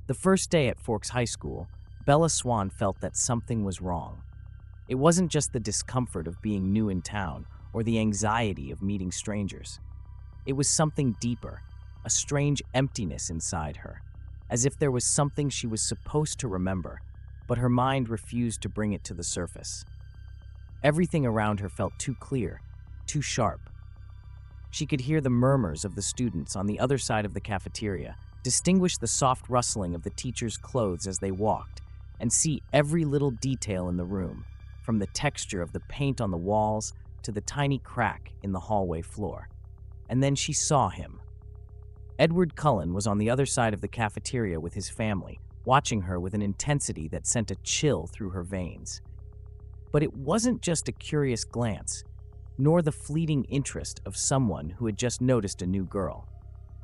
The first day at Forks High School, Bella Swan felt that something was wrong. It wasn't just the discomfort of being new in town or the anxiety of meeting strangers. It was something deeper, a strange emptiness inside her, as if there was something she was supposed to remember, but her mind refused to bring it to the surface. Everything around her felt too clear, too sharp. She could hear the murmurs of the students on the other side of the cafeteria, distinguish the soft rustling of the teachers' clothes as they walked, and see every little detail in the room, from the texture of the paint on the walls to the tiny crack in the hallway floor. And then she saw him. Edward Cullen was on the other side of the cafeteria with his family, watching her with an intensity that sent a chill through her veins. But it wasn't just a curious glance, nor the fleeting interest of someone who had just noticed a new girl.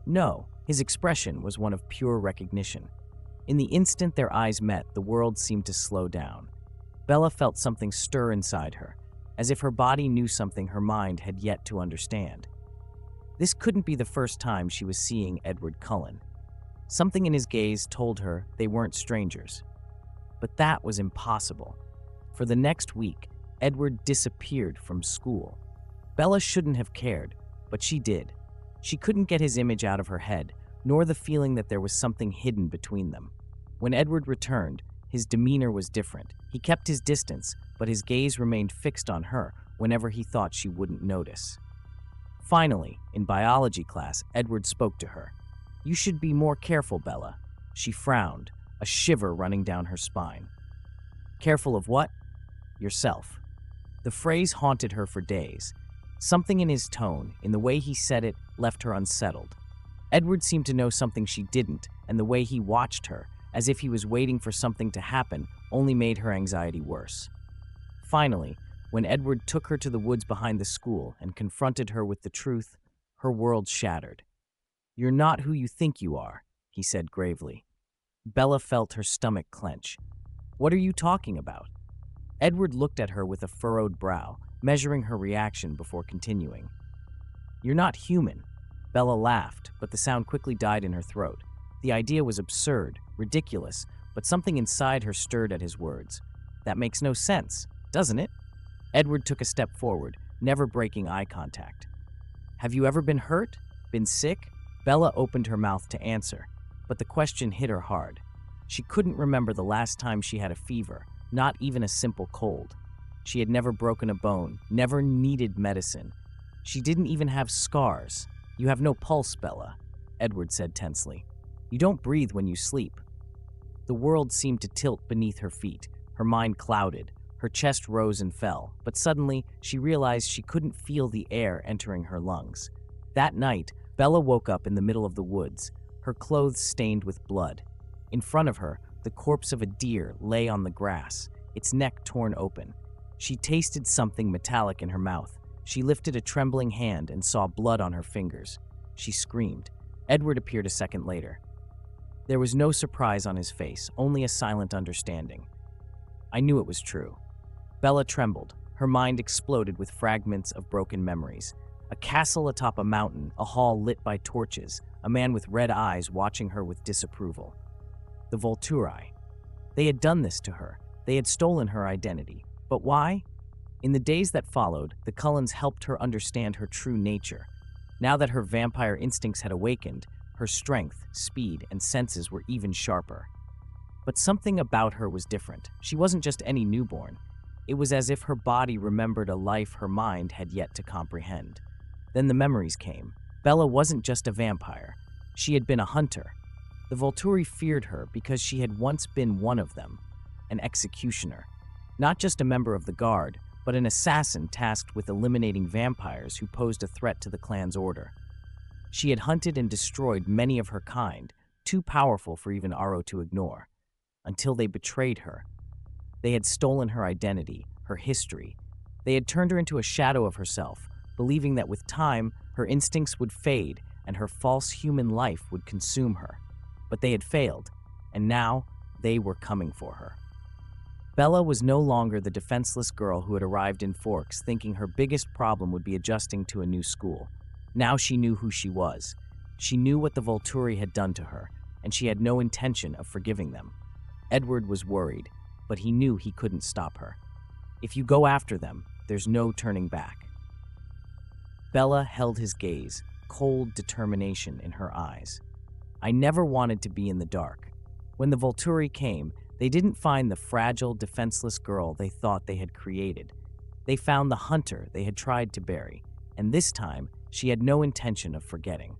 No, his expression was one of pure recognition. In the instant their eyes met, the world seemed to slow down. Bella felt something stir inside her, as if her body knew something her mind had yet to understand. This couldn't be the first time she was seeing Edward Cullen. Something in his gaze told her they weren't strangers. But that was impossible. For the next week, Edward disappeared from school. Bella shouldn't have cared, but she did. She couldn't get his image out of her head, nor the feeling that there was something hidden between them. When Edward returned, his demeanor was different. He kept his distance, but his gaze remained fixed on her whenever he thought she wouldn't notice. Finally, in biology class, Edward spoke to her. "You should be more careful, Bella." She frowned, a shiver running down her spine. "Careful of what?" "Yourself." The phrase haunted her for days. Something in his tone, in the way he said it, left her unsettled. Edward seemed to know something she didn't, and the way he watched her, as if he was waiting for something to happen, only made her anxiety worse. Finally, when Edward took her to the woods behind the school and confronted her with the truth, her world shattered. "You're not who you think you are," he said gravely. Bella felt her stomach clench. "What are you talking about?" Edward looked at her with a furrowed brow, measuring her reaction before continuing. "You're not human." Bella laughed, but the sound quickly died in her throat. The idea was absurd, ridiculous, but something inside her stirred at his words. "That makes no sense, doesn't it?" Edward took a step forward, never breaking eye contact. "Have you ever been hurt? Been sick?" Bella opened her mouth to answer, but the question hit her hard. She couldn't remember the last time she had a fever, not even a simple cold. She had never broken a bone, never needed medicine. She didn't even have scars. "You have no pulse, Bella," Edward said tensely. "You don't breathe when you sleep." The world seemed to tilt beneath her feet. Her mind clouded. Her chest rose and fell, but suddenly she realized she couldn't feel the air entering her lungs. That night, Bella woke up in the middle of the woods, her clothes stained with blood. In front of her, the corpse of a deer lay on the grass, its neck torn open. She tasted something metallic in her mouth. She lifted a trembling hand and saw blood on her fingers. She screamed. Edward appeared a second later. There was no surprise on his face, only a silent understanding. "I knew it was true." Bella trembled. Her mind exploded with fragments of broken memories. A castle atop a mountain, a hall lit by torches, a man with red eyes watching her with disapproval. The Volturi. They had done this to her. They had stolen her identity. But why? In the days that followed, the Cullens helped her understand her true nature. Now that her vampire instincts had awakened, her strength, speed, and senses were even sharper. But something about her was different. She wasn't just any newborn. It was as if her body remembered a life her mind had yet to comprehend. Then the memories came. Bella wasn't just a vampire. She had been a hunter. The Volturi feared her because she had once been one of them, an executioner. Not just a member of the guard, but an assassin tasked with eliminating vampires who posed a threat to the clan's order. She had hunted and destroyed many of her kind, too powerful for even Aro to ignore, until they betrayed her. They had stolen her identity, her history. They had turned her into a shadow of herself, believing that with time, her instincts would fade and her false human life would consume her. But they had failed, and now they were coming for her. Bella was no longer the defenseless girl who had arrived in Forks thinking her biggest problem would be adjusting to a new school. Now she knew who she was. She knew what the Volturi had done to her, and she had no intention of forgiving them. Edward was worried, but he knew he couldn't stop her. If you go after them, there's no turning back. Bella held his gaze, cold determination in her eyes. I never wanted to be in the dark. When the Volturi came, they didn't find the fragile, defenseless girl they thought they had created. They found the hunter they had tried to bury, and this time she had no intention of forgetting.